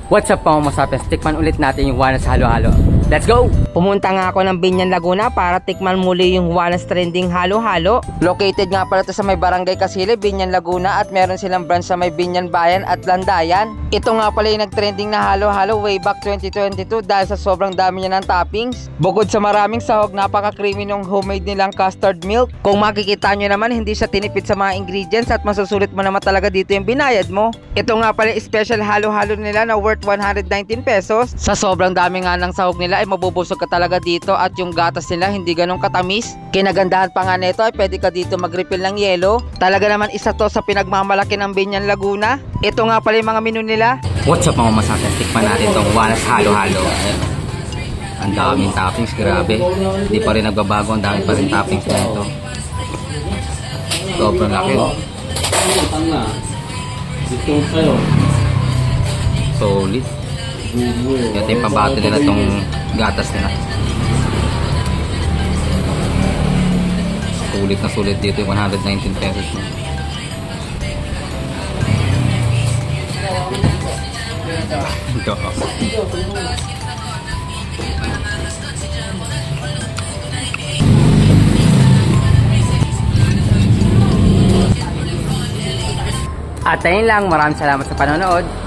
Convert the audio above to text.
What's up mga masapes? Tikman ulit natin yung Juanas halo-halo. Let's go! Pumunta nga ako ng Binyan Laguna para tikman muli yung Juanas trending halo-halo. Located nga pala ito sa may Barangay Casile, Binyan Laguna, at meron silang branch sa may Binyan Bayan at Landayan. Ito nga pala yung nag-trending na halo-halo way back 2022 dahil sa sobrang dami niya ng toppings. Bukod sa maraming sahog, napaka-creamy ng homemade nilang custard milk. Kung makikita nyo naman, hindi siya tinipid sa mga ingredients at masusulit mo naman talaga dito yung binayad mo. Ito nga pala yung special halo-halo nila na worth 119 pesos. Sa sobrang dami nga ng sahog nila ay mabubusog ka talaga dito at yung gatas nila hindi ganun katamis. Kinagandahan pa nga nito ay pwede ka dito mag-refill ng yelo. Talaga naman isa to sa pinagmamalaki ng Binyan Laguna. Ito nga pala yung mga menu nila. What's up mga masapes? Tikman natin itong Juanas halo-halo. Ang daming toppings, grabe. Hindi pa rin nagbabago, ang dami pa rin toppings na ito. Sobrang laki. Solid. Ito yung pambato nila itong gatas nila. Sulit na sulit dito yung 119 pesos. Ito. At ayun lang, maraming salamat sa panonood.